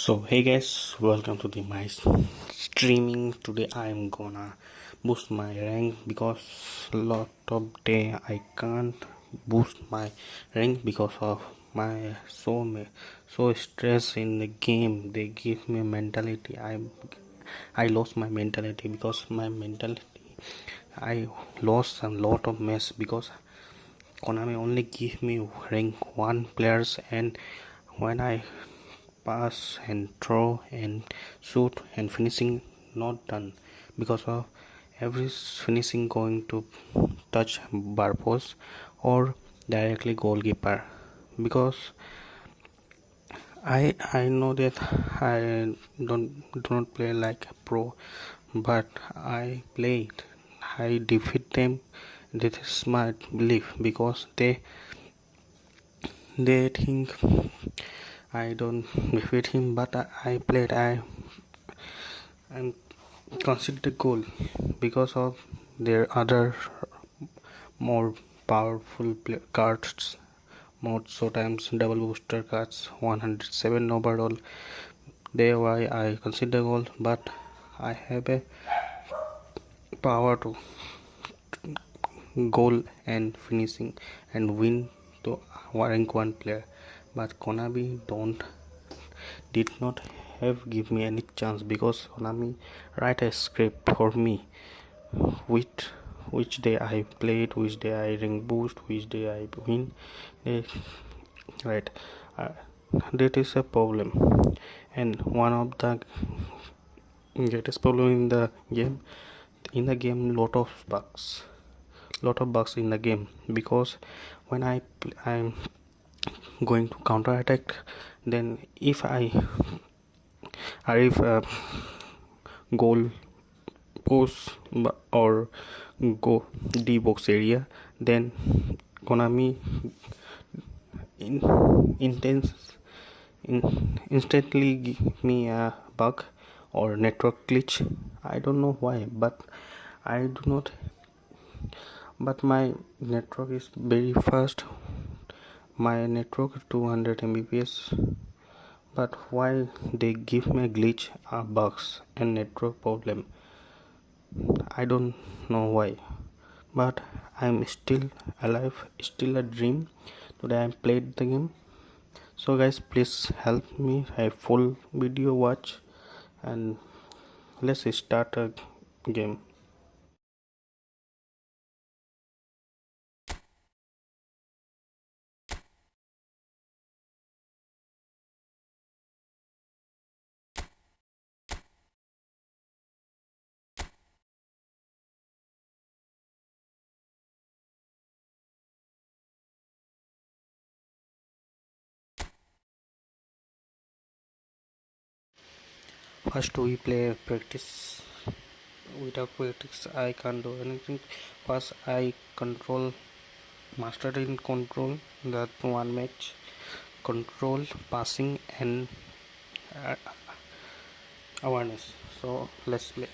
So hey guys, welcome to my streaming. Today I'm gonna boost my rank because lot of day I can't boost my rank because of my so stress in the game. They give me mentality. I lost my mentality because my mentality I lost a lot of mess because Konami only give me rank 1 players, and when I pass and throw and shoot and finishing not done because of every finishing going to touch bar post or directly goalkeeper. Because I know that I do not play like a pro, but I defeat them. That is my belief because they think I don't defeat him, but I played. I'm considered a goal because of their other more powerful cards. More so times double booster cards, 107 overall. There why I consider goal, but I have a power to goal and finishing and win to rank 1 player. But Konami don't did not have give me any chance because Konami write a script for me which day I played, which day I rank boost, which day I win. They, right, uh, that is a problem, and one of the greatest problem in the game. Lot of bugs in the game because when I'm going to counter attack, then if I arrive goal post or go D box area, then Konami in, intense instantly give me a bug or network glitch. I don't know why, but I do not. But my network is very fast. My network is 200 Mbps. But why they give me a glitch, bugs and network problem? I don't know why. But I'm still alive, still a dream. Today I played the game. So guys, please help me a full video watch and let's start a game. First we play practice. Without practice I can't do anything. First I control, mastered in control, that one match control, passing and uh, awareness. So let's play.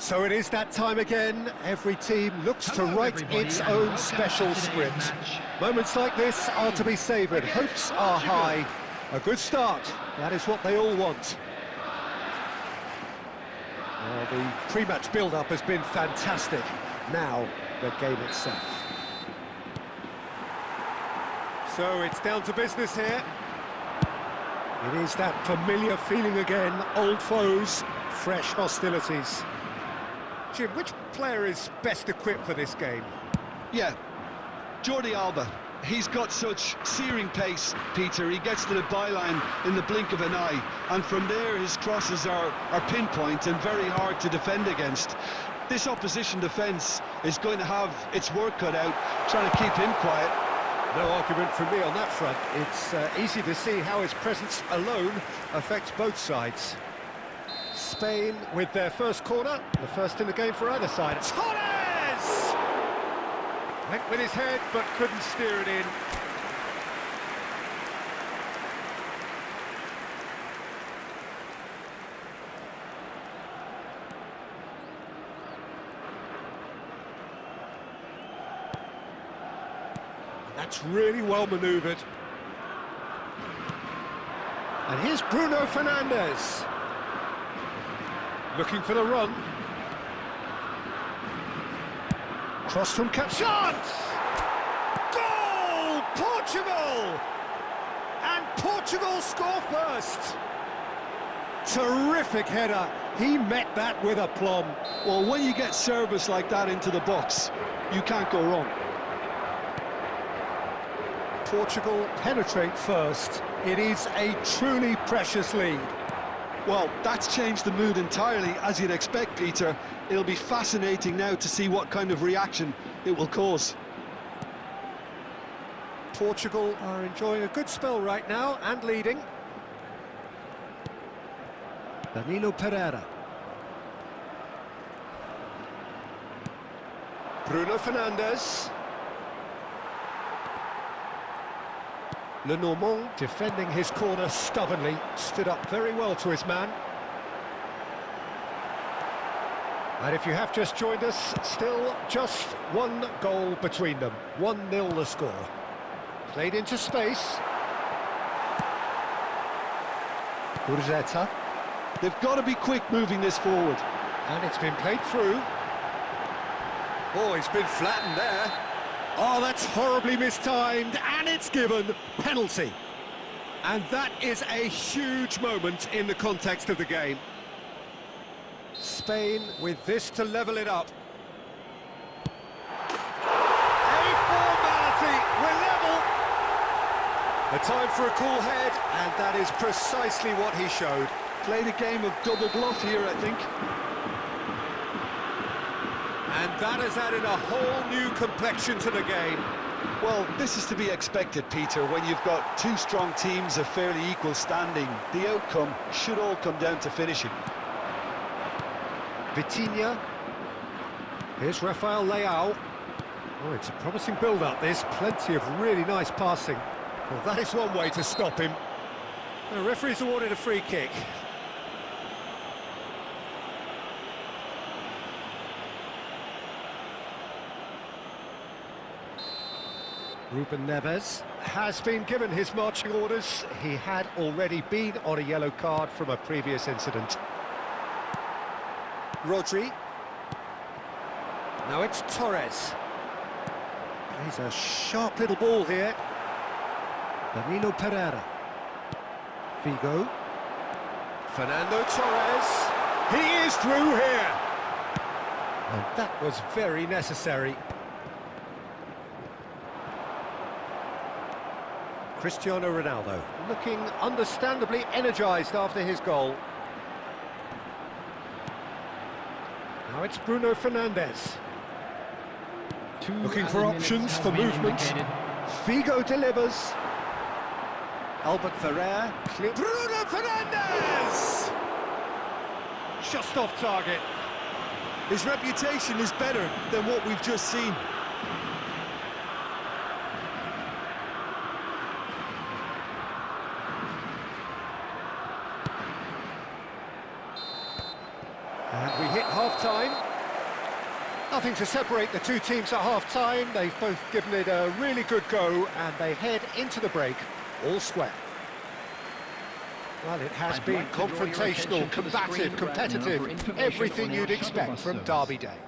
So it is that time again. Every team looks to write its own special script. Moments like this are to be savoured. Hopes are high. A good start. That is what they all want. Well, the pre-match build-up has been fantastic. Now, the game itself. So it's down to business here. It is that familiar feeling again. Old foes, fresh hostilities. Jim, which player is best equipped for this game? Yeah, Jordi Alba. He's got such searing pace, Peter. He gets to the byline in the blink of an eye, and from there his crosses are pinpoint and very hard to defend against. This opposition defence is going to have its work cut out, trying to keep him quiet. No argument from me on that front. It's easy to see how his presence alone affects both sides. Spain with their first corner, the first in the game for either side. Torres! Went with his head, but couldn't steer it in. That's really well manoeuvred. And here's Bruno Fernandes. Looking for the run. Cross from chance! Goal! Portugal! And Portugal score first. Terrific header. He met that with aplomb. Well, when you get service like that into the box, you can't go wrong. Portugal penetrate first. It is a truly precious lead. Well, that's changed the mood entirely, as you'd expect, Peter. It'll be fascinating now to see what kind of reaction it will cause. Portugal are enjoying a good spell right now and leading. Danilo Pereira. Bruno Fernandes. Lenormand defending his corner stubbornly, stood up very well to his man. And if you have just joined us, still just one goal between them. 1-0 the score. Played into space. Urzeta. They've got to be quick moving this forward. And it's been played through. Oh, he's been flattened there. Oh, that's horribly mistimed, and it's given penalty. And that is a huge moment in the context of the game. Spain with this to level it up. A formality, we're level. A time for a cool head, and that is precisely what he showed. Played a game of double bluff here, I think. And that has added a whole new complexion to the game. Well, this is to be expected, Peter, when you've got two strong teams of fairly equal standing. The outcome should all come down to finishing. Vitinha. Here's Rafael Leao. Oh, it's a promising build-up. There's plenty of really nice passing. Well, that is one way to stop him. The referee's awarded a free kick. Ruben Neves has been given his marching orders. He had already been on a yellow card from a previous incident. Rodri. Now it's Torres. He's a sharp little ball here. Danilo Pereira. Figo. Fernando Torres. He is through here. And that was very necessary. Cristiano Ronaldo, looking understandably energised after his goal. Now it's Bruno Fernandes. Looking for options for movement. Figo delivers. Albert Ferrer. Bruno Fernandes! Just off target. His reputation is better than what we've just seen. And we hit half-time. Nothing to separate the two teams at half-time. They've both given it a really good go, and they head into the break all square. Well, it has been confrontational, combative, competitive, everything you'd expect from Derby Day.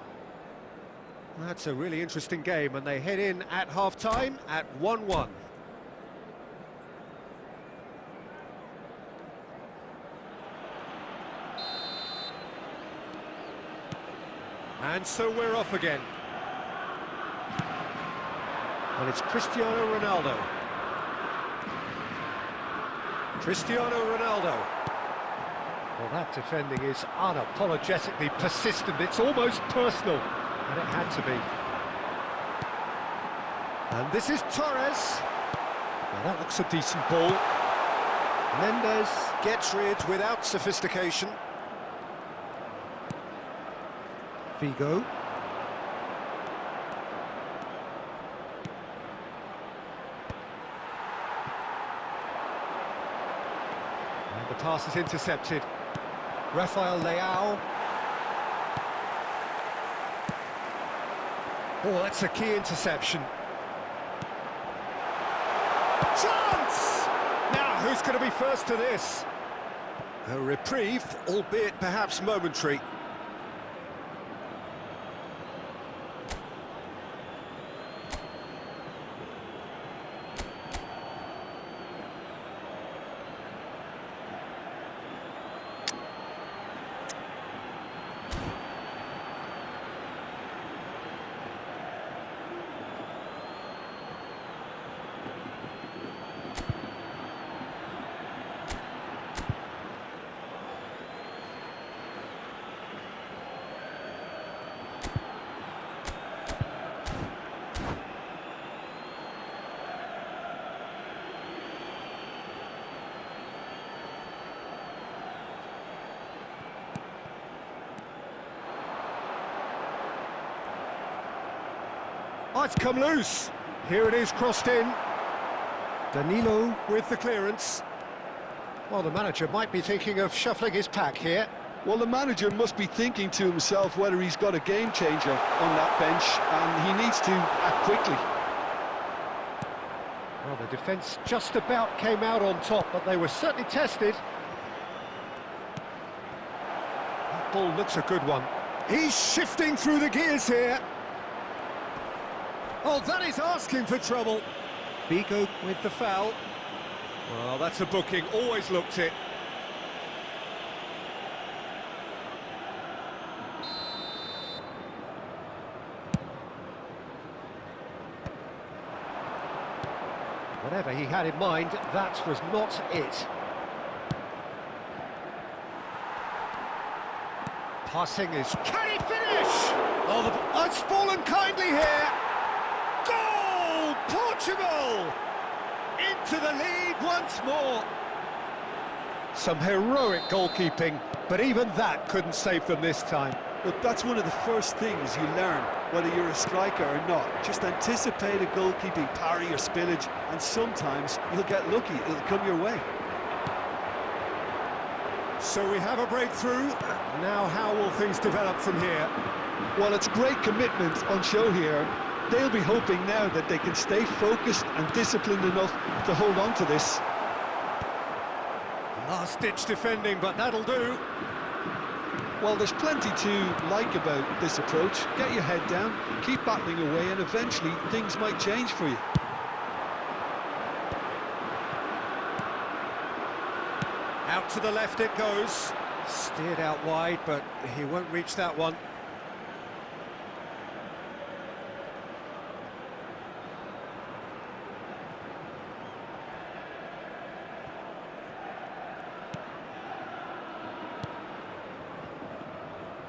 That's a really interesting game, and they head in at half-time at 1-1. And so we're off again. And it's Cristiano Ronaldo. Cristiano Ronaldo. Well, that defending is unapologetically persistent. It's almost personal, and it had to be. And this is Torres. Well, that looks a decent ball. Mendes gets rid without sophistication. Figo. And the pass is intercepted. Rafael Leao. Oh, that's a key interception. Chance! Now, who's going to be first to this? A reprieve, albeit perhaps momentary. Oh, it's come loose. Here it is, crossed in. Danilo with the clearance. Well, the manager might be thinking of shuffling his pack here. Well, the manager must be thinking to himself whether he's got a game changer on that bench, and he needs to act quickly. Well, the defence just about came out on top, but they were certainly tested. That ball looks a good one. He's shifting through the gears here. Oh, that is asking for trouble. Figo with the foul. Well, that's a booking, always looked it. Whatever he had in mind, that was not it. Passing is... Can he finish? Oh, it's fallen kindly here. Goal! Portugal! Into the lead once more. Some heroic goalkeeping, but even that couldn't save them this time. Look, that's one of the first things you learn, whether you're a striker or not. Just anticipate a goalkeeping parry or spillage, and sometimes you'll get lucky, it'll come your way. So we have a breakthrough. Now how will things develop from here? Well, it's great commitment on show here. They'll be hoping now that they can stay focused and disciplined enough to hold on to this. Last-ditch defending, but that'll do. Well, there's plenty to like about this approach. Get your head down, keep battling away, and eventually things might change for you. Out to the left it goes. Steered out wide, but he won't reach that one.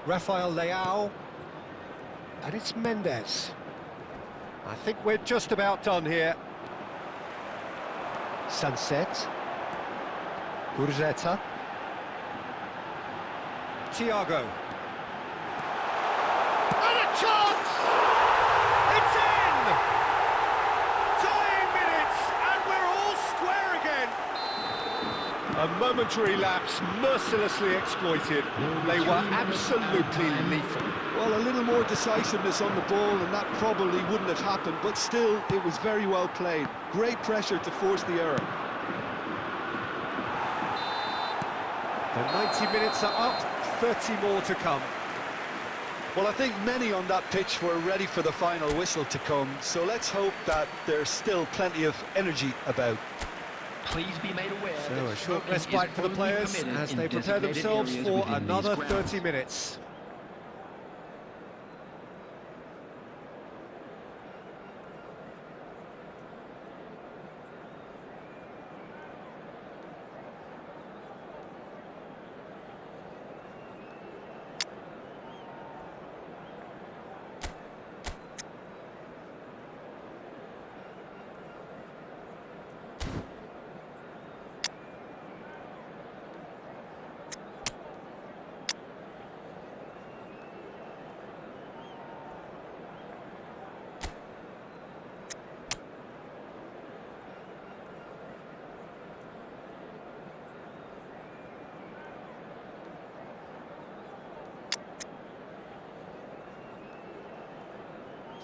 Rafael Leao, and it's Mendes. I think we're just about done here. Sunset. Gurzetta. Thiago. And a chance! It's in! 9 minutes, and we're all square again. A momentary lapse, mercilessly exploited. They were absolutely lethal. Well, a little more decisiveness on the ball and that probably wouldn't have happened, but still, it was very well played. Great pressure to force the error. The 90 minutes are up, 30 more to come. Well, I think many on that pitch were ready for the final whistle to come, so let's hope that there's still plenty of energy about. Please be made aware. So a short respite for the players as they prepare themselves for another 30 minutes.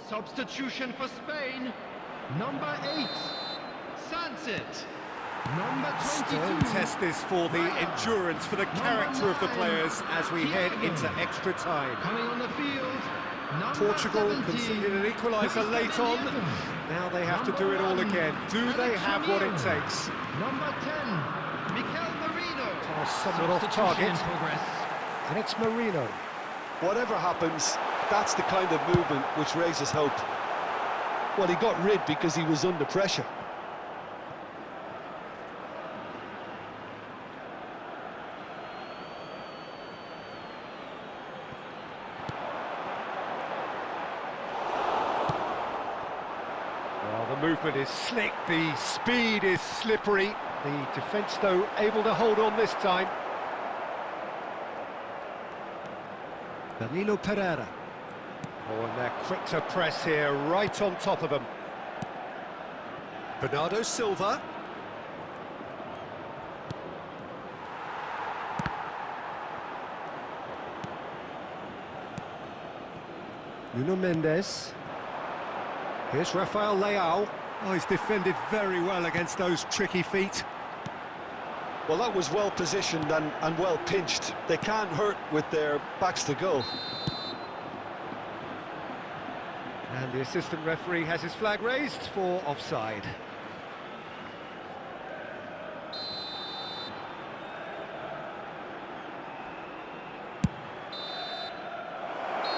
Substitution for Spain. Number 8, Sunset. Number 22. Don't test this for the endurance, for the character of the players as we head into extra time. Coming on the field. Portugal conceded an equaliser late on. Now they have to do it all again. Do they have what it takes? Number 10, Mikel Marino. Somewhat off target. And it's Marino. Whatever happens, that's the kind of movement which raises hope. Well, he got rid because he was under pressure. Well, the movement is slick, the speed is slippery. The defence, though, able to hold on this time. Danilo Pereira. Oh, and they're quick to press here, right on top of them. Bernardo Silva. Nuno Mendes. Here's Rafael Leao. Oh, he's defended very well against those tricky feet. Well, that was well positioned and well pinched. They can't hurt with their backs to goal. And the assistant referee has his flag raised for offside.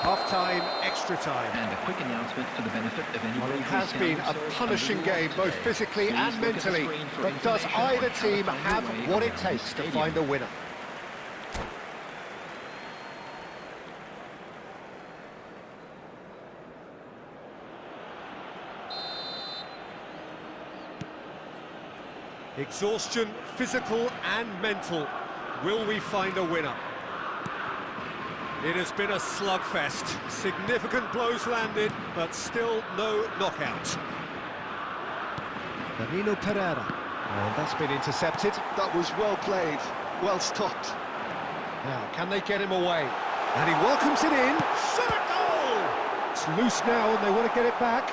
Half-time, extra time. And a quick announcement for the benefit of anyone. Well, it has been a punishing game, both physically and mentally. But does either team have what it takes to find a winner? Exhaustion, physical and mental. Will we find a winner? It has been a slugfest. Significant blows landed, but still no knockout. Danilo Pereira. And that's been intercepted. That was well played, well stopped. Now, can they get him away? And he welcomes it in. Shot a goal! It's loose now and they want to get it back.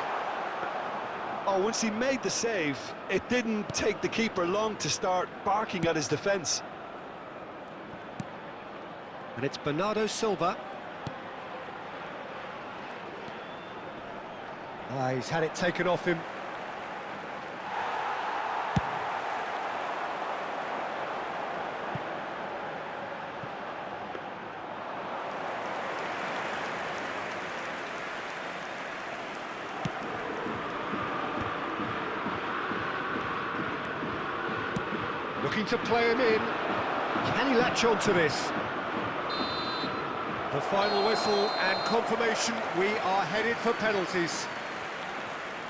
Oh, once he made the save, it didn't take the keeper long to start barking at his defence. And it's Bernardo Silva. He's had it taken off him. Looking to play him in. Can he latch on to this? The final whistle and confirmation, we are headed for penalties.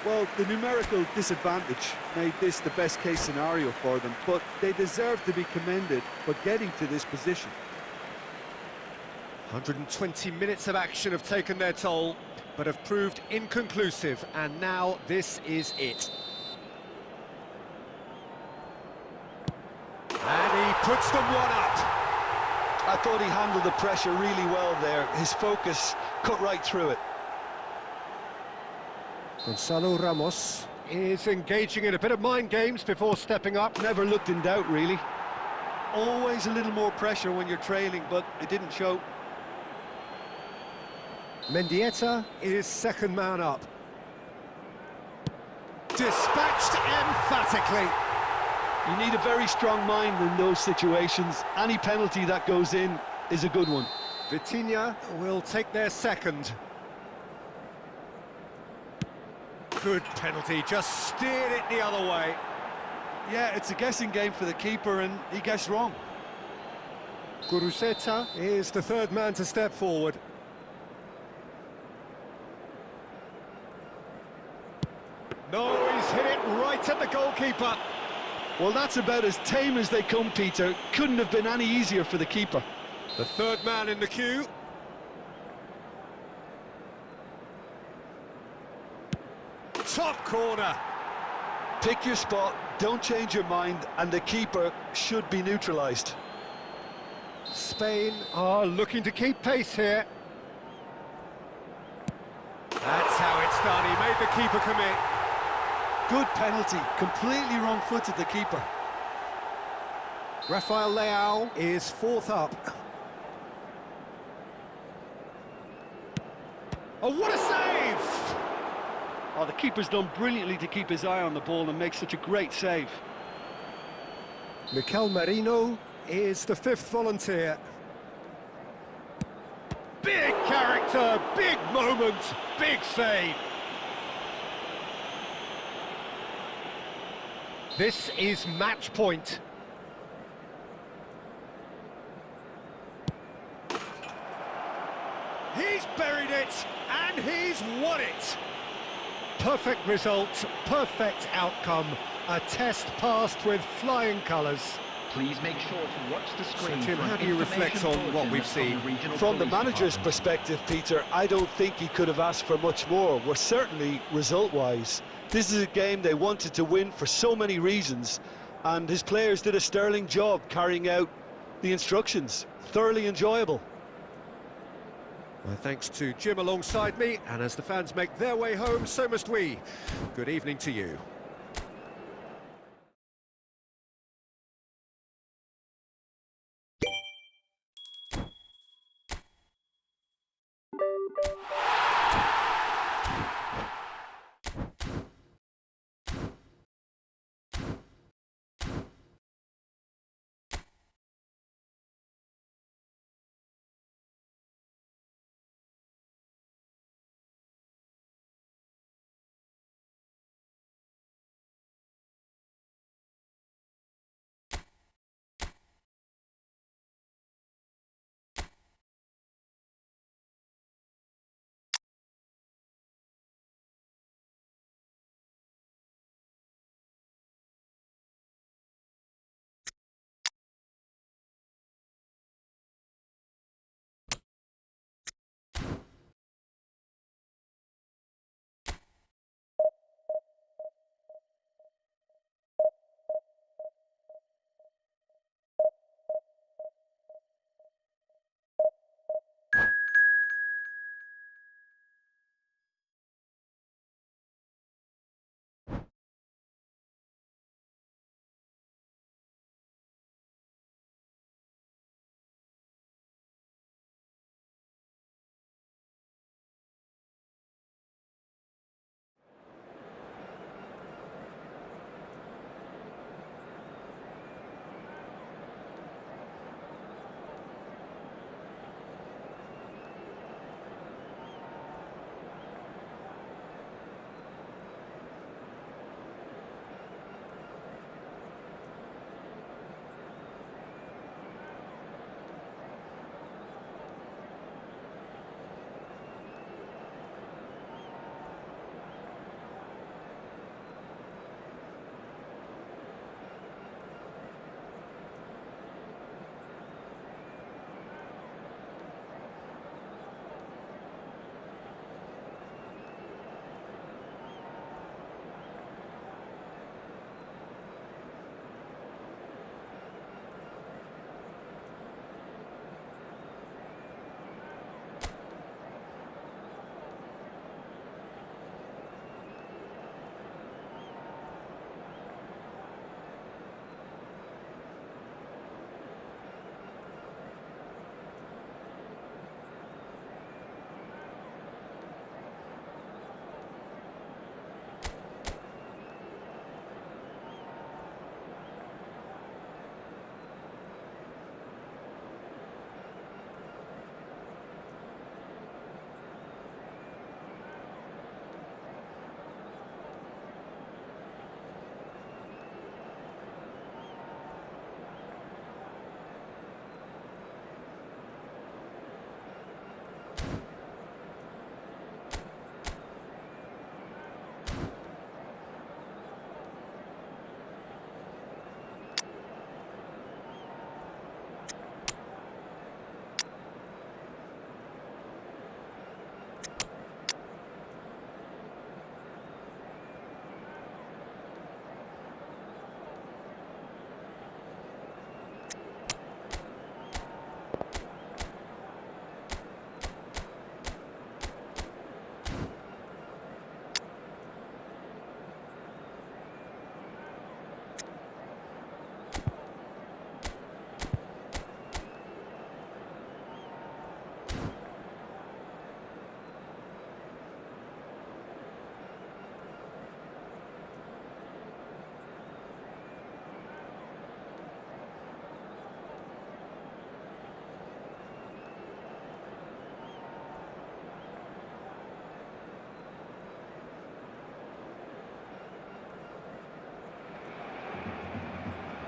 Well, the numerical disadvantage made this the best case scenario for them, but they deserve to be commended for getting to this position. 120 minutes of action have taken their toll, but have proved inconclusive, and now this is it. And he puts them one up. I thought he handled the pressure really well there. His focus cut right through it. Gonzalo Ramos is engaging in a bit of mind games before stepping up. Never looked in doubt, really. Always a little more pressure when you're trailing, but it didn't show. Mendieta is second man up. Dispatched emphatically. You need a very strong mind in those situations. Any penalty that goes in is a good one. Vitinha will take their second. Good penalty, just steered it the other way. Yeah, it's a guessing game for the keeper, and he guessed wrong. Guruceta is the third man to step forward. No, he's hit it right at the goalkeeper. Well, that's about as tame as they come, Peter. Couldn't have been any easier for the keeper. The third man in the queue. Top corner. Pick your spot, don't change your mind, and the keeper should be neutralised. Spain are looking to keep pace here. That's how it's done. He made the keeper commit. Good penalty, completely wrong-footed the keeper. Rafael Leao is fourth up. Oh, what a save! Oh, the keeper's done brilliantly to keep his eye on the ball and make such a great save. Mikel Merino is the fifth volunteer. Big character, big moment, big save. This is match point. He's buried it, and he's won it. Perfect result, perfect outcome. A test passed with flying colours. Please make sure to watch the screen. So, Jim, for how do you reflect information on what we've bulletin seen? from the regional From the police manager's department. perspective, Peter, I don't think he could have asked for much more. Well, certainly result-wise. This is a game they wanted to win for so many reasons, and his players did a sterling job carrying out the instructions. Thoroughly enjoyable. Well, thanks to Jim alongside me, and as the fans make their way home, so must we. Good evening to you.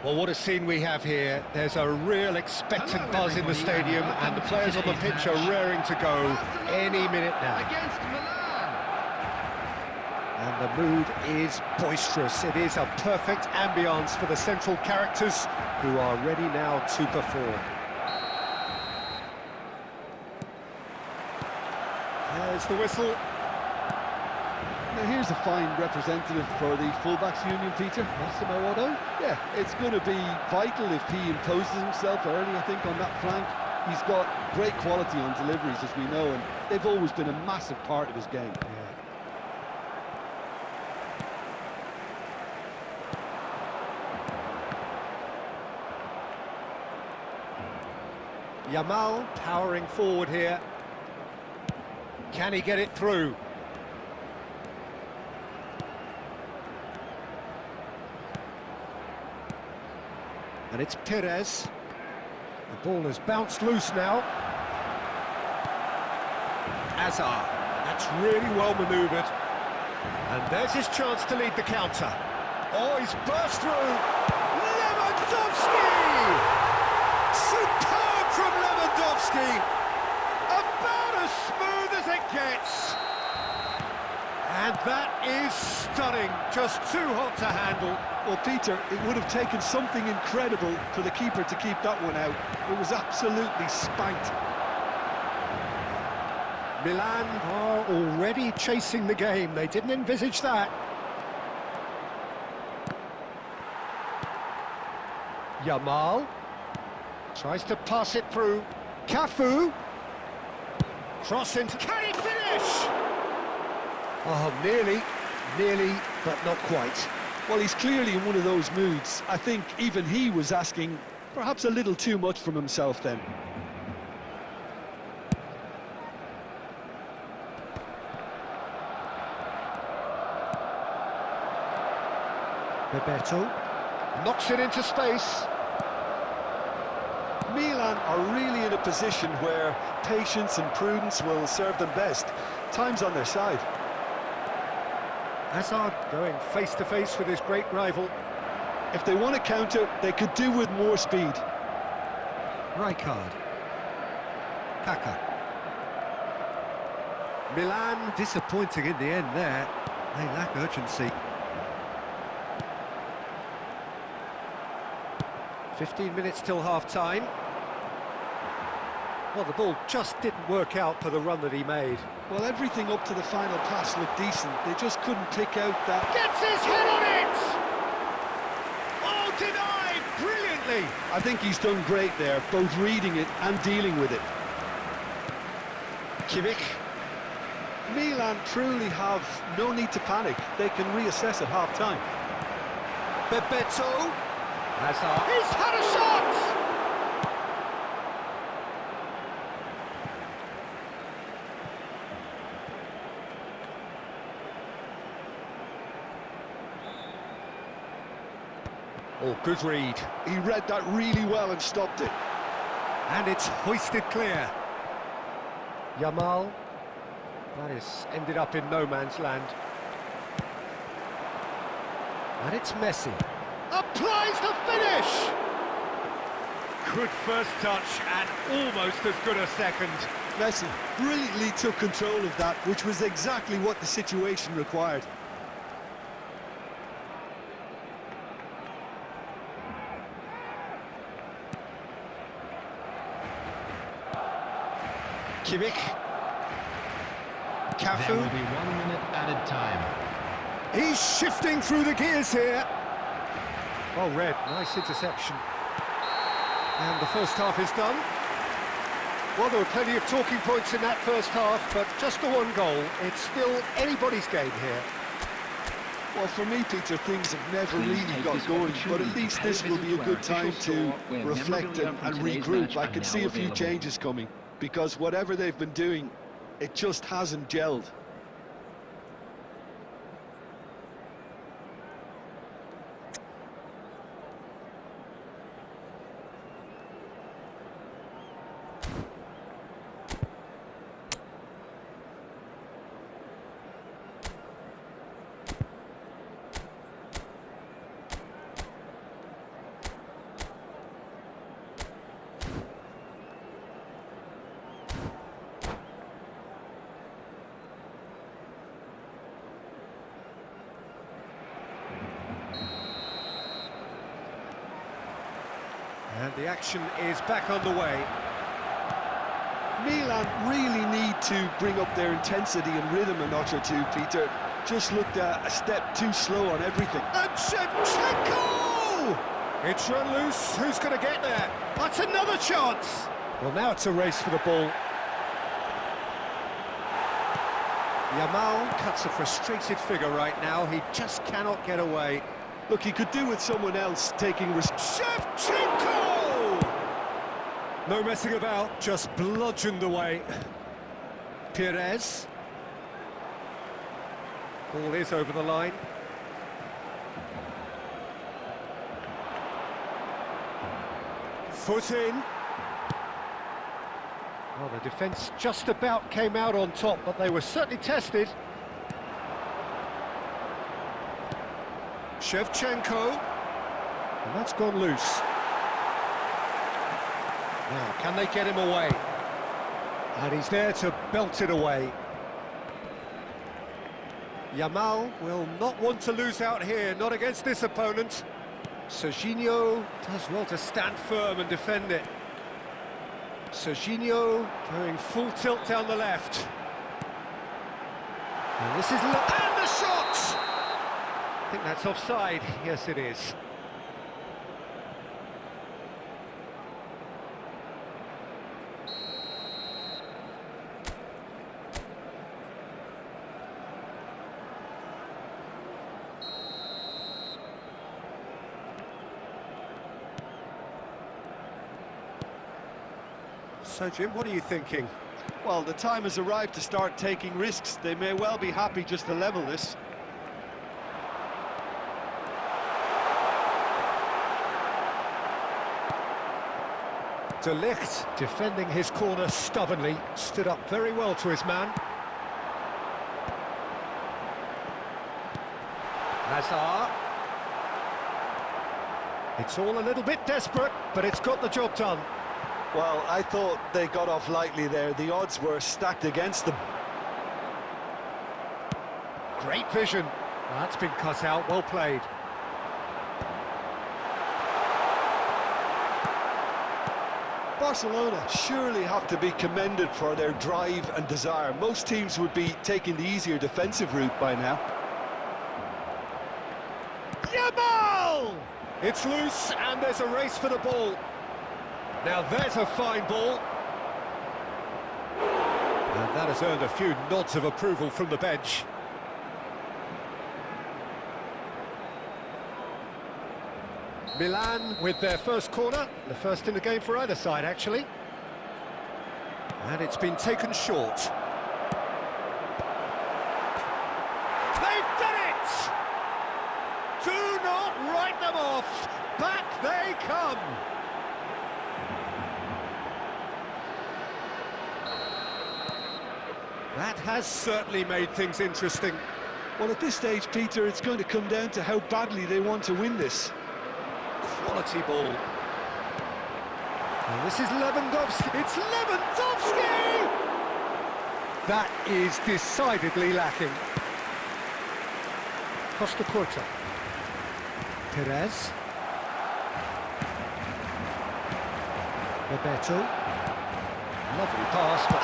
Well, what a scene we have here. There's a real expectant buzz in the stadium, and the players on the pitch are raring to go any minute now. Against Milan. And the mood is boisterous. It is a perfect ambience for the central characters who are ready now to perform. There's the whistle. Now here's a fine representative for the fullbacks union, Peter. Massimo Otto. Yeah, it's going to be vital if he imposes himself early, I think, on that flank. He's got great quality on deliveries, as we know, and they've always been a massive part of his game. Yamal powering forward here. Can he get it through? And it's Perez. The ball has bounced loose now. Hazard. That's really well manoeuvred. And there's his chance to lead the counter. Oh, he's burst through. Lewandowski! Superb from Lewandowski! About as smooth as it gets. And that is stunning. Just too hot to handle. Well, Peter, it would have taken something incredible for the keeper to keep that one out. It was absolutely spanked. Milan are already chasing the game. They didn't envisage that. Yamal tries to pass it through. Cafu. Cross into... Can he finish? Oh, nearly, but not quite. Well, he's clearly in one of those moods. I think even he was asking perhaps a little too much from himself then. Bebeto knocks it into space. Milan are really in a position where patience and prudence will serve them best. Time's on their side. Hazard going face-to-face with his great rival. If they want to counter, they could do with more speed. Rijkaard. Kaka. Milan disappointing in the end there. They lack urgency. 15 minutes till half-time. Well, the ball just didn't work out for the run that he made. Well, everything up to the final pass looked decent. They just couldn't pick out that... Gets his head on it! Oh, denied brilliantly! I think he's done great there, both reading it and dealing with it. Kimmich. Milan truly have no need to panic. They can reassess at half-time. Bebeto. Hazard. He's had a shot! Oh, good read. He read that really well and stopped it. And it's hoisted clear. Yamal. That is ended up in no man's land. And it's Messi. Applies the finish! Good first touch and almost as good a second. Messi brilliantly took control of that, which was exactly what the situation required. Kimmich. Cafu. There will be 1 minute added time. He's shifting through the gears here. Well read, nice interception. And the first half is done. Well, there were plenty of talking points in that first half, but just the one goal. It's still anybody's game here. Well, for me, Peter, things have never really got going, but at least this will be a good time to reflect and regroup. I can see a few changes coming, because whatever they've been doing, it just hasn't gelled. And the action is back underway. Milan really need to bring up their intensity and rhythm a notch or two, Peter. Just looked a step too slow on everything. And Shevchenko! It's run loose. Who's going to get there? That's another chance. Well, now it's a race for the ball. Yamal cuts a frustrated figure right now. He just cannot get away. Look, he could do with someone else taking risk. Shevchenko! No messing about, just bludgeoned away. Perez. Ball is over the line. Foot in. Well, the defence just about came out on top, but they were certainly tested. Shevchenko. And that's gone loose. Now, can they get him away? And he's there to belt it away. Yamal will not want to lose out here, not against this opponent. Serginho does well to stand firm and defend it. Serginho going full tilt down the left. And this is... and the shot! I think that's offside. Yes, it is. So, Jim, what are you thinking? Well, the time has arrived to start taking risks. They may well be happy just to level this. De Ligt defending his corner stubbornly, stood up very well to his man. Hazard. It's all a little bit desperate, but it's got the job done. Well, I thought they got off lightly there. The odds were stacked against them. Great vision. That's been cut out, well played. Barcelona surely have to be commended for their drive and desire. Most teams would be taking the easier defensive route by now. Yamal! It's loose and there's a race for the ball. Now there's a fine ball. And that has earned a few nods of approval from the bench. Milan with their first corner, the first in the game for either side, actually. And it's been taken short. They've done it! Do not write them off! Back they come! That has certainly made things interesting. Well, at this stage, Peter, it's going to come down to how badly they want to win this. Quality ball. And this is Lewandowski. It's Lewandowski! That is decidedly lacking. Costa Curta. Perez. Bebeto. Lovely pass, but...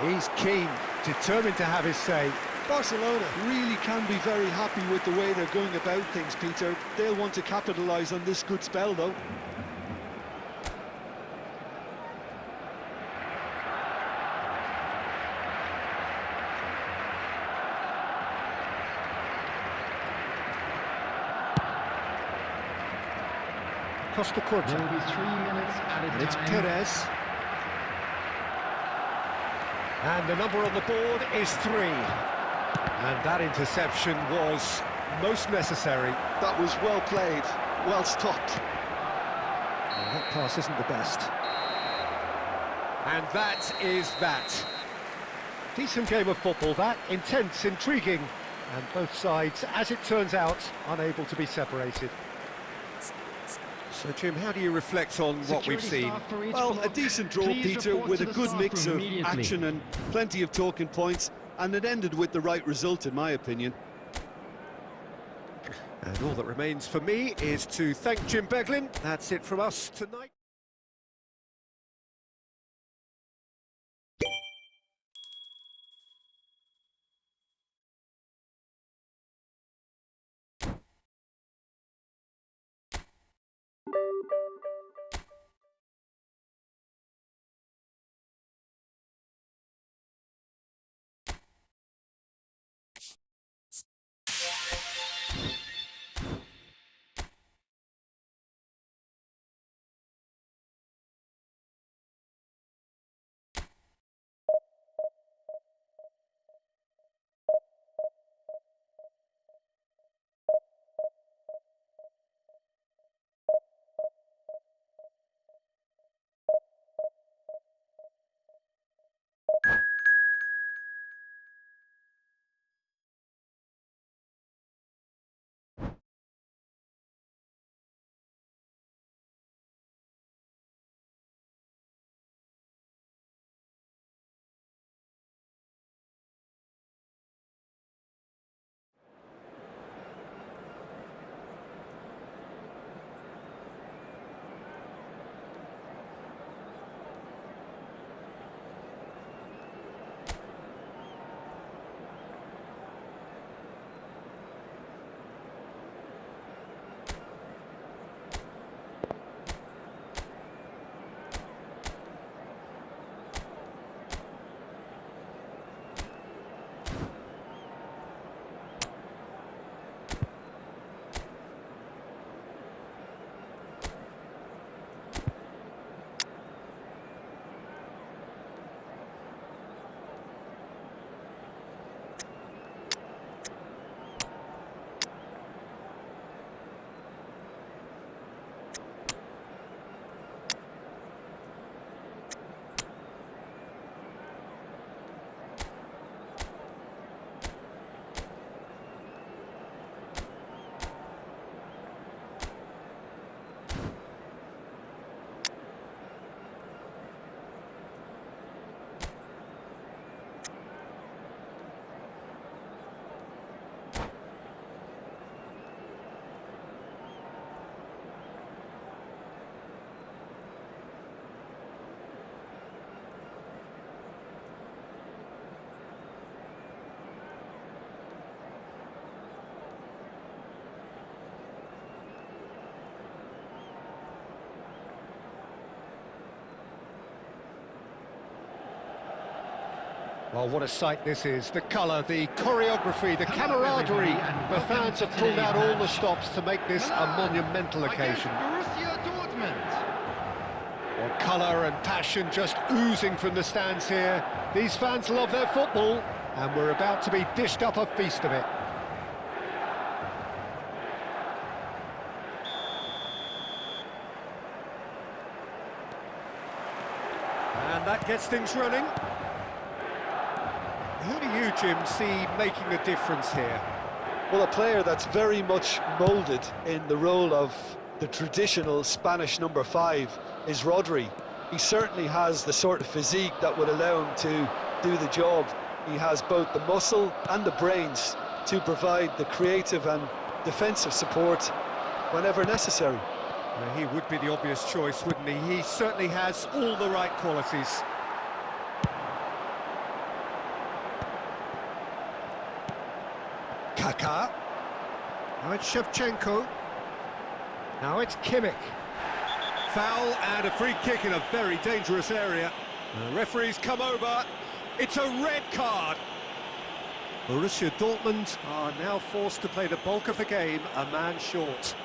He's keen, determined to have his say. Barcelona really can be very happy with the way they're going about things, Peter. They'll want to capitalise on this good spell, though. Costa Curta. There will be 3 minutes at a time. And it's Perez. And the number on the board is 3. And that interception was most necessary. That was well played, well stopped. Well, that pass isn't the best. And that is that. Decent game of football, that. Intense, intriguing. And both sides, as it turns out, unable to be separated. So, Jim, how do you reflect on what we've seen? Well, a decent draw, Peter, with a good mix of action and plenty of talking points, and it ended with the right result, in my opinion. And all that remains for me is to thank Jim Beglin. That's it from us tonight. Well, what a sight this is. The colour, the choreography, the camaraderie. The fans have pulled out all the stops to make this a monumental occasion. Well, colour and passion just oozing from the stands here. These fans love their football, and we're about to be dished up a feast of it. And that gets things running. Who do you, Jim, see making the difference here? Well, a player that's very much moulded in the role of the traditional Spanish number 5 is Rodri. He certainly has the sort of physique that would allow him to do the job. He has both the muscle and the brains to provide the creative and defensive support whenever necessary. He would be the obvious choice, wouldn't he? He certainly has all the right qualities. Kaká. Now it's Shevchenko. Now it's Kimmich. Foul and a free kick in a very dangerous area. The referee's come over. It's a red card. Borussia Dortmund are now forced to play the bulk of the game a man short.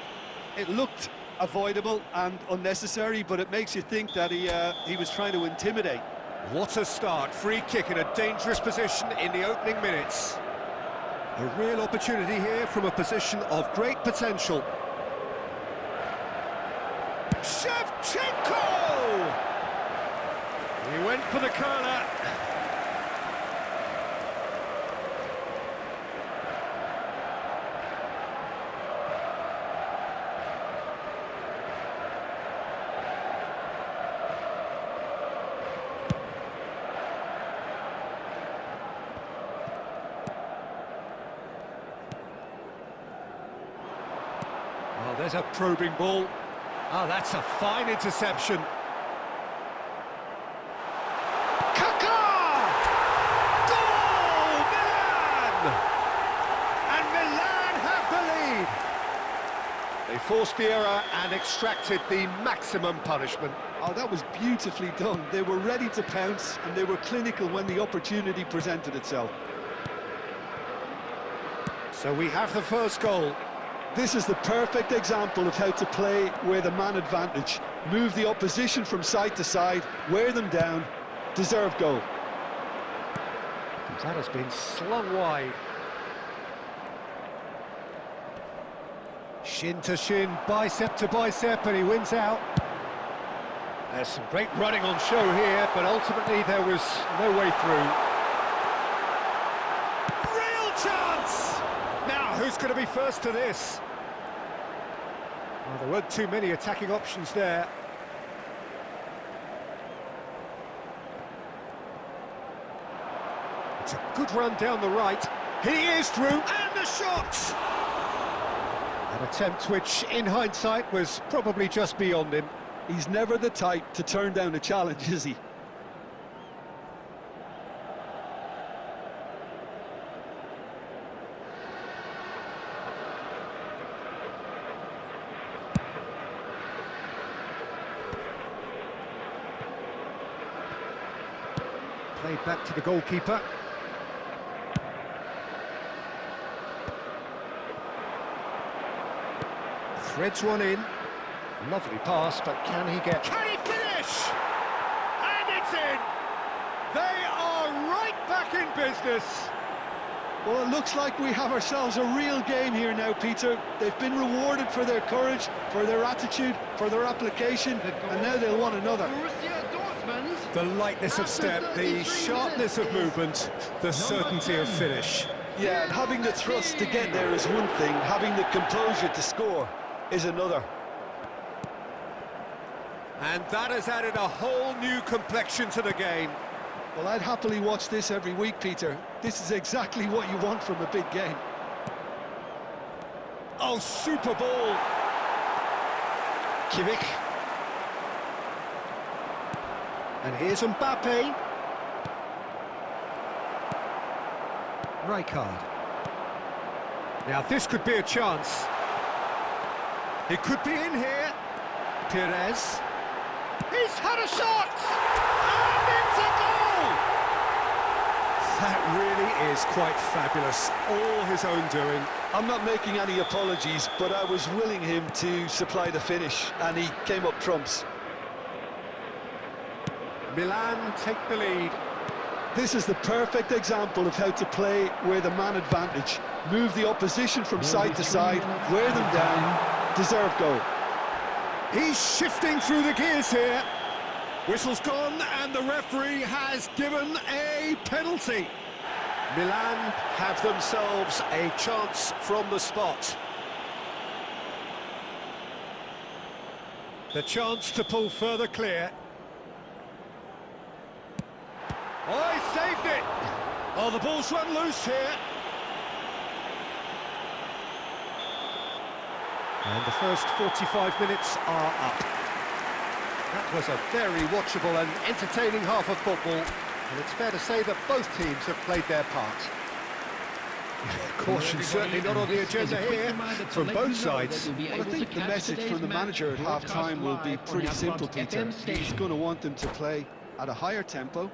It looked avoidable and unnecessary, but it makes you think that he was trying to intimidate. What a start. Free kick in a dangerous position in the opening minutes. A real opportunity here from a position of great potential. Shevchenko! He went for the curler. There's a probing ball. Oh, that's a fine interception. They forced the error and extracted the maximum punishment. Oh, that was beautifully done. They were ready to pounce, and they were clinical when the opportunity presented itself. So we have the first goal. This is the perfect example of how to play with a man advantage. Move the opposition from side to side, wear them down, deserve goal. That has been slung wide. Shin to shin, bicep to bicep, and he wins out. There's some great running on show here, but ultimately there was no way through. Real chance! Now, who's going to be first to this? Well, there weren't too many attacking options there. It's a good run down the right. He is through, and the shot! An attempt which, in hindsight, was probably just beyond him. He's never the type to turn down a challenge, is he? Played back to the goalkeeper. Threads one in. Lovely pass, but can he get... Can he finish? And it's in! They are right back in business. Well, it looks like we have ourselves a real game here now, Peter. They've been rewarded for their courage, for their attitude, for their application, and now they'll want another. The lightness of step, the sharpness of movement, the certainty of finish. Yeah, and having the thrust to get there is one thing, having the composure to score is another. And that has added a whole new complexion to the game. Well, I'd happily watch this every week, Peter. This is exactly what you want from a big game. Oh, super ball. Kimmich. And here's Mbappe. Rijkaard. Now this could be a chance. It could be in here. Perez. He's had a shot! And it's a goal! That really is quite fabulous. All his own doing. I'm not making any apologies, but I was willing him to supply the finish, and he came up trumps. Milan take the lead. This is the perfect example of how to play with a man advantage. Move the opposition from side to side, wear them down, deserve goal. He's shifting through the gears here. Whistle's gone and the referee has given a penalty. Milan have themselves a chance from the spot. The chance to pull further clear. Oh, he saved it! Oh, the ball's run loose here. And the first 45 minutes are up. That was a very watchable and entertaining half of football, and it's fair to say that both teams have played their part. Caution certainly not on the agenda here from both sides. Well, I think the message from the manager at half-time will be pretty simple, Peter. He's going to want them to play at a higher tempo,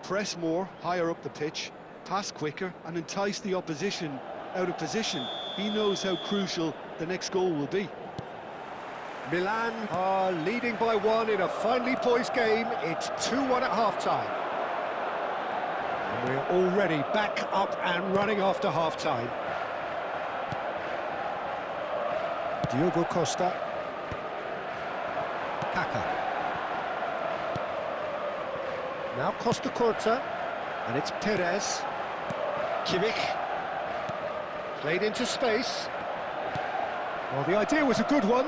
press more, higher up the pitch, pass quicker, and entice the opposition out of position. He knows how crucial the next goal will be. Milan are leading by one in a finely poised game. It's 2-1 at half-time. And we're already back up and running after half-time. Diogo Costa. Kaka. Now Costa Corta. And it's Perez. Kimmich. Played into space. Well, the idea was a good one.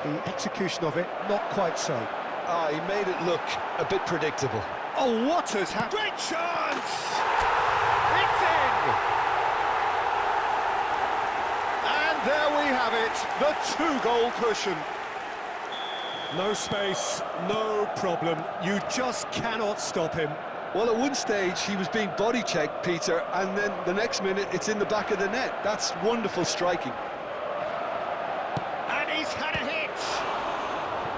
The execution of it, not quite so. He made it look a bit predictable. Oh, what has happened? Great chance! It's in! And And there we have it, the two-goal cushion. No space, no problem. You just cannot stop him. Well, at one stage he was being body checked, Peter, and then the next minute it's in the back of the net. That's wonderful striking. And he's had a hit.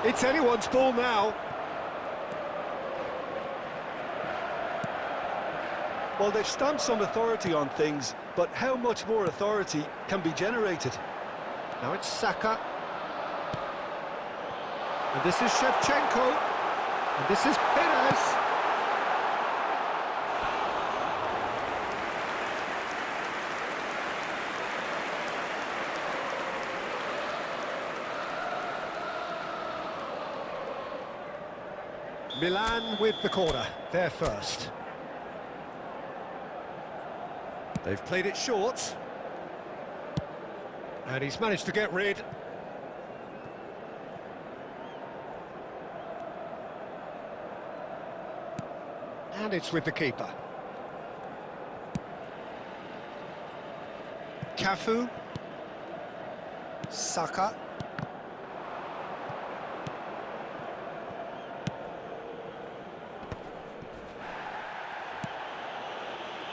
It's anyone's ball now. Well, they've stamped some authority on things, but how much more authority can be generated? Now it's Saka. And this is Shevchenko. And this is Perez. Milan with the corner, they're first. They've played it short. And he's managed to get rid. And it's with the keeper. Cafu. Saka.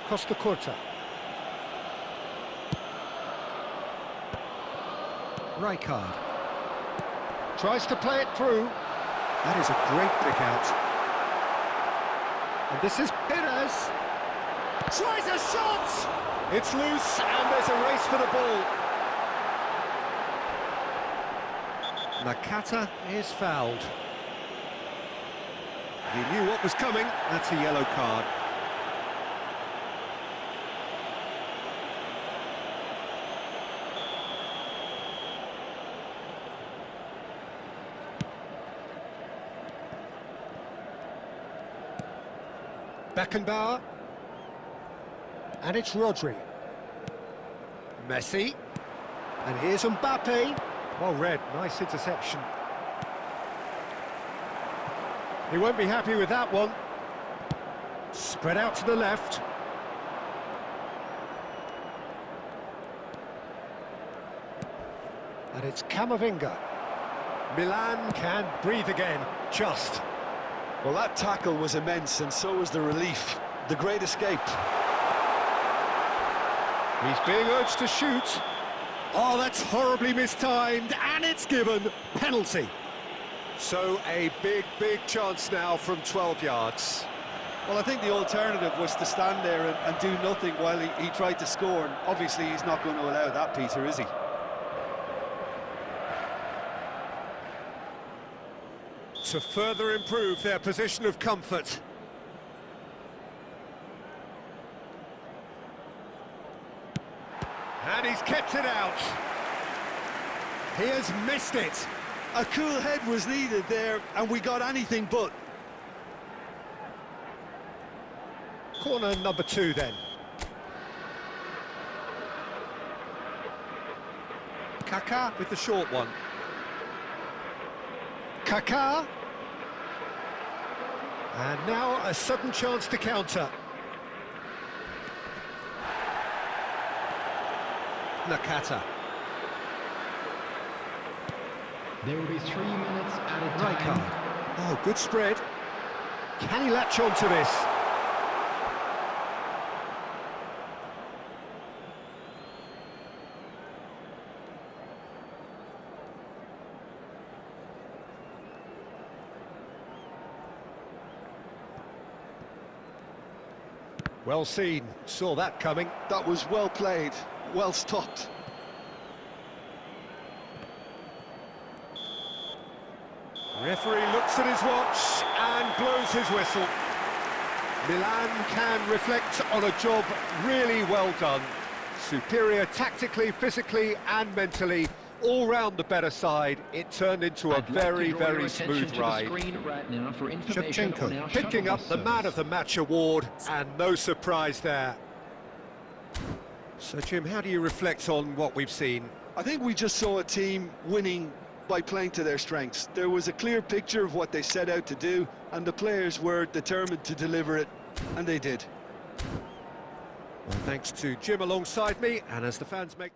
Costa Curta. Rijkaard. Tries to play it through. That is a great pick out. And this is Perez. Tries a shot! It's loose and there's a race for the ball. Nakata is fouled. He knew what was coming. That's a yellow card. Beckenbauer. And it's Rodri. Messi. And here's Mbappe. Well read, nice interception. He won't be happy with that one. Spread out to the left. And it's Camavinga. Milan can breathe again, just. Well, that tackle was immense, and so was the relief. The great escape. He's being urged to shoot. Oh, that's horribly mistimed, and it's given. Penalty. So a big, big chance now from 12 yards. Well, I think the alternative was to stand there and do nothing while he tried to score, and obviously he's not going to allow that, Peter, is he? To further improve their position of comfort. And he's kept it out. He has missed it. A cool head was needed there, and we got anything but. Corner number 2 then. Kaká with the short one. Kaká. And now a sudden chance to counter. Nakata. There will be 3 minutes at a time. Rijkaard. Oh, good spread. Can he latch on to this? Well seen, saw that coming. That was well played, well stopped. Referee looks at his watch and blows his whistle. Milan can reflect on a job really well done. Superior tactically, physically and mentally. All round the better side, it turned into a very, very smooth ride. Shevchenko picking up the Man of the Match award, and no surprise there. So, Jim, how do you reflect on what we've seen? I think we just saw a team winning by playing to their strengths. There was a clear picture of what they set out to do, and the players were determined to deliver it, and they did. Well, thanks to Jim alongside me, and as the fans make...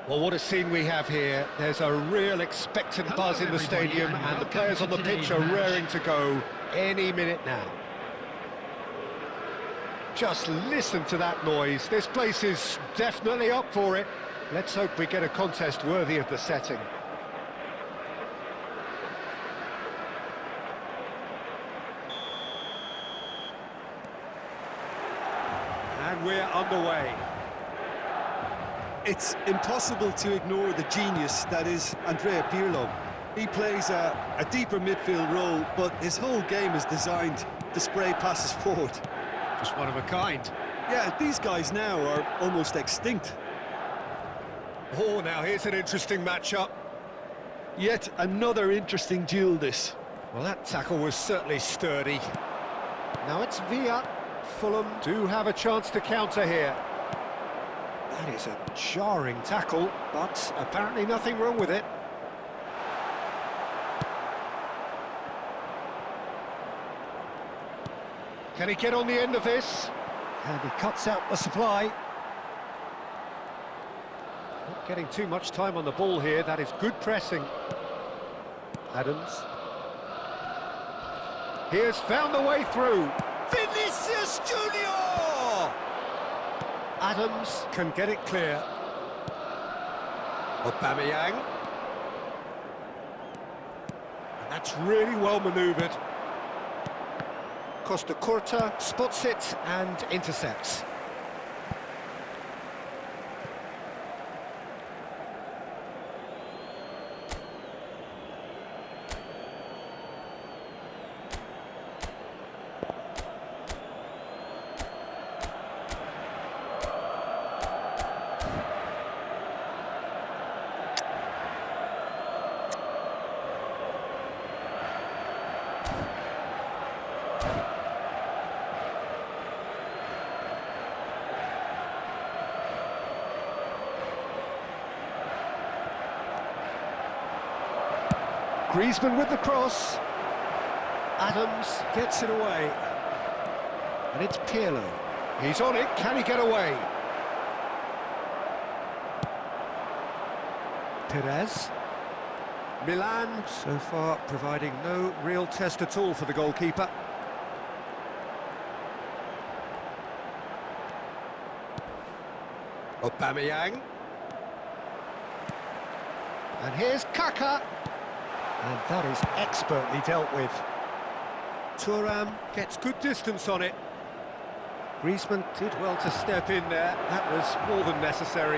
Well, what a scene we have here. There's a real expectant buzz in the stadium, and the players on the pitch are raring to go any minute now. Just listen to that noise. This place is definitely up for it. Let's hope we get a contest worthy of the setting. And we're underway. It's impossible to ignore the genius that is Andrea Pirlo. He plays a deeper midfield role, but his whole game is designed to spray passes forward. Just one of a kind. Yeah, these guys now are almost extinct. Oh, now here's an interesting matchup. Yet another interesting duel, this. Well, that tackle was certainly sturdy. Now it's Villa. Fulham do have a chance to counter here. That is a jarring tackle, but apparently nothing wrong with it. Can he get on the end of this? And he cuts out the supply. Not getting too much time on the ball here. That is good pressing. Adams. He has found the way through. Vinicius Junior! Adams can get it clear. Aubameyang. And that's really well manoeuvred. Costa Curta spots it and intercepts. Griezmann with the cross. Adams gets it away. And it's Pirlo. He's on it. Can he get away? Perez. Milan so far providing no real test at all for the goalkeeper. Aubameyang. And here's Kaka. And that is expertly dealt with. Thuram gets good distance on it. Griezmann did well to step in there. That was more than necessary.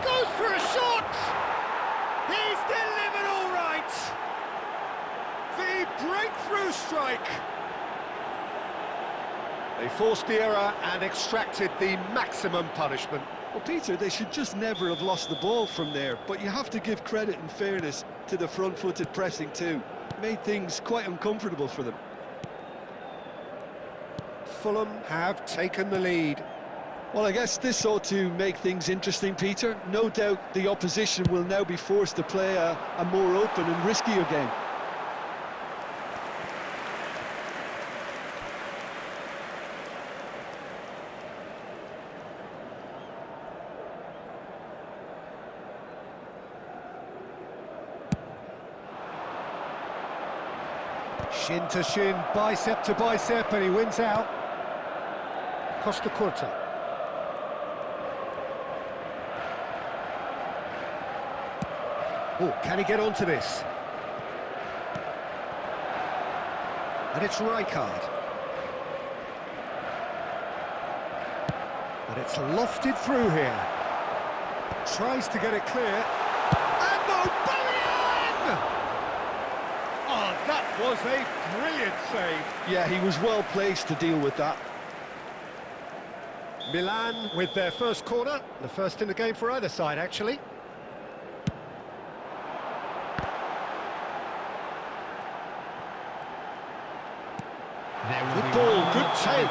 Goes for a shot! He's delivered all right! The breakthrough strike! They forced the error and extracted the maximum punishment. Well, Peter, they should just never have lost the ball from there, but you have to give credit and fairness to the front-footed pressing too. Made things quite uncomfortable for them. Fulham have taken the lead. Well, I guess this ought to make things interesting, Peter. No doubt the opposition will now be forced to play a more open and riskier game. Shin to shin, bicep to bicep, and he wins out. Costa Curta. Oh, can he get onto this? And it's Rijkaard. And it's lofted through here. Tries to get it clear. And Aubameyang! Oh, that was a brilliant save. Yeah, he was well placed to deal with that. Milan with their first corner, the first in the game for either side, actually. Good ball, good take.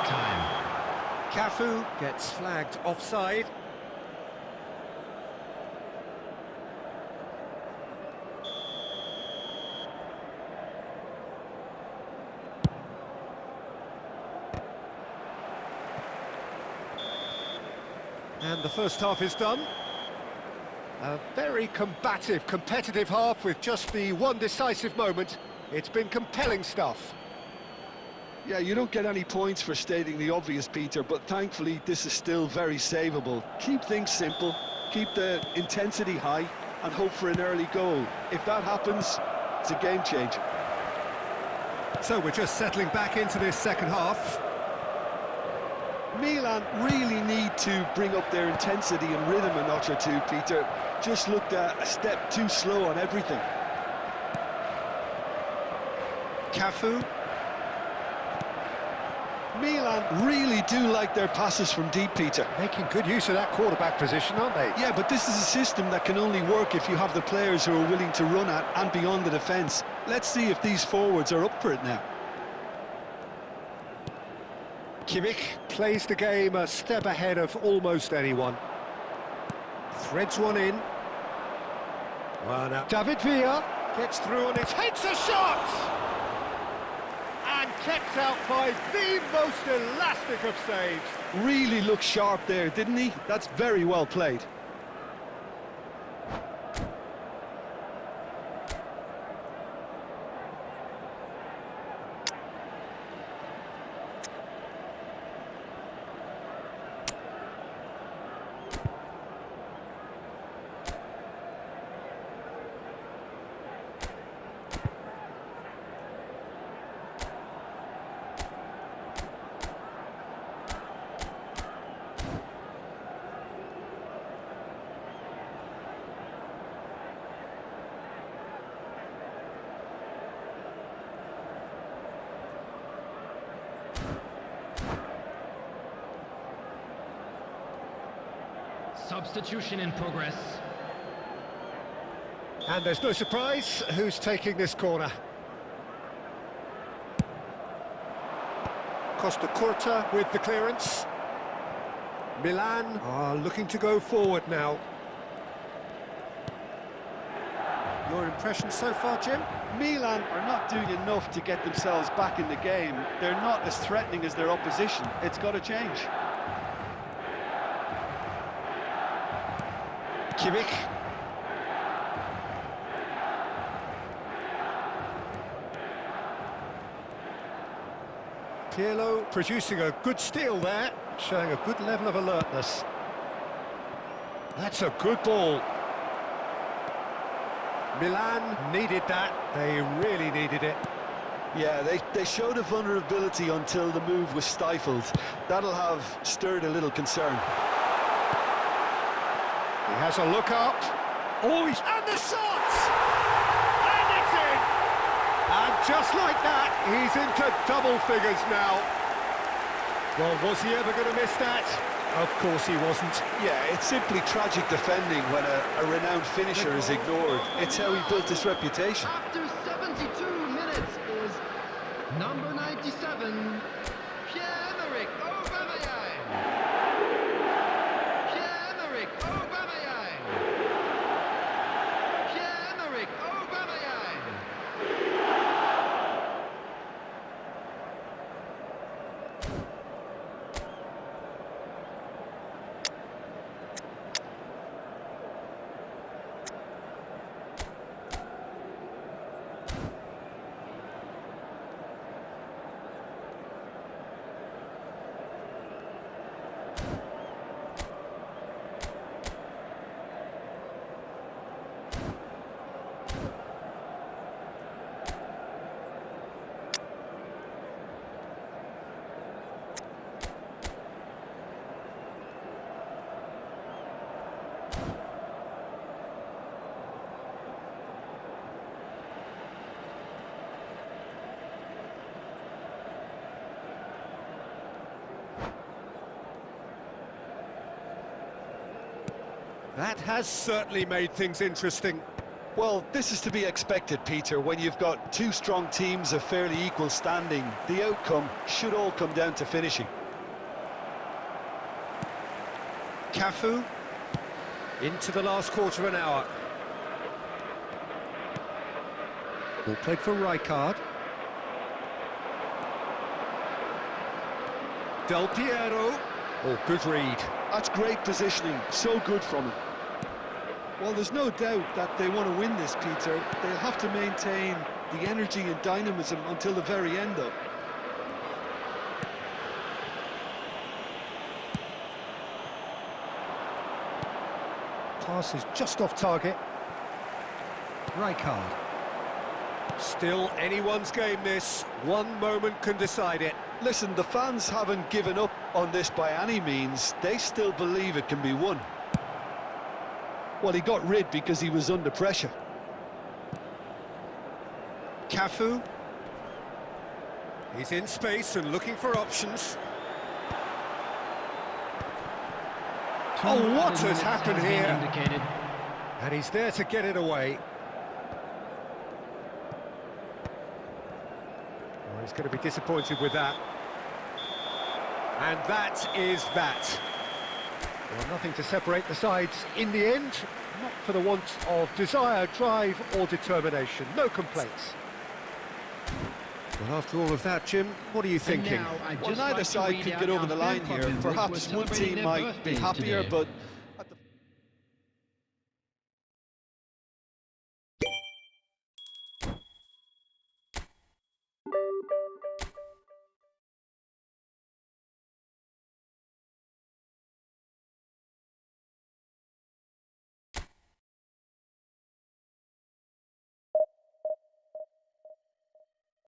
Cafu gets flagged offside. And the first half is done. A very combative, competitive half with just the one decisive moment. It's been compelling stuff. Yeah, you don't get any points for stating the obvious, Peter, but thankfully this is still very savable. Keep things simple, keep the intensity high, and hope for an early goal. If that happens, it's a game changer. So we're just settling back into this second half. Milan really need to bring up their intensity and rhythm a notch or two, Peter. Just looked a step too slow on everything. Cafu. Milan really do like their passes from deep, Peter. Making good use of that quarterback position, aren't they? Yeah, but this is a system that can only work if you have the players who are willing to run at and beyond the defence. Let's see if these forwards are up for it now. Kimmich plays the game a step ahead of almost anyone. Threads one in. Well, now David Villa gets through and it hits a shot! And kept out by the most elastic of saves. Really looked sharp there, didn't he? That's very well played. Substitution in progress. And there's no surprise who's taking this corner. Costa Curta with the clearance. Milan are looking to go forward now. Your impression so far, Jim? Milan are not doing enough to get themselves back in the game. They're not as threatening as their opposition. It's got to change. Kimmich. Pirlo producing a good steal there, showing a good level of alertness. That's a good ball. Milan needed that, they really needed it. Yeah, they showed a vulnerability until the move was stifled. That'll have stirred a little concern. He has a look up. Oh, and the shot! And it's in! And just like that, he's into double figures now. Well, was he ever going to miss that? Of course he wasn't. Yeah, it's simply tragic defending when a renowned finisher is ignored. It's how he built his reputation. After 72 minutes is number 97, Pierre-Emerick Aubameyang. Pierre-Emerick Aubameyang. Pierre-Emerick Aubameyang. That has certainly made things interesting. Well, this is to be expected, Peter, when you've got two strong teams of fairly equal standing. The outcome should all come down to finishing. Cafu into the last quarter of an hour. Ball played for Rijkaard. Del Piero. Oh, good read. That's great positioning, so good from him. Well, there's no doubt that they want to win this, Peter. They'll have to maintain the energy and dynamism until the very end, though. Pass is just off target. Rijkaard. Still anyone's game, this. One moment can decide it. Listen, the fans haven't given up on this by any means. They still believe it can be won. Well, he got rid because he was under pressure. Cafu. He's in space and looking for options. Oh, what has happened here? And he's there to get it away. Well, he's going to be disappointed with that. And that is that. Well, nothing to separate the sides in the end. Not for the want of desire, drive or determination. No complaints. Well, after all of that, Jim, what are you thinking? Well, neither side could get over the line here. Perhaps one team might be happier, but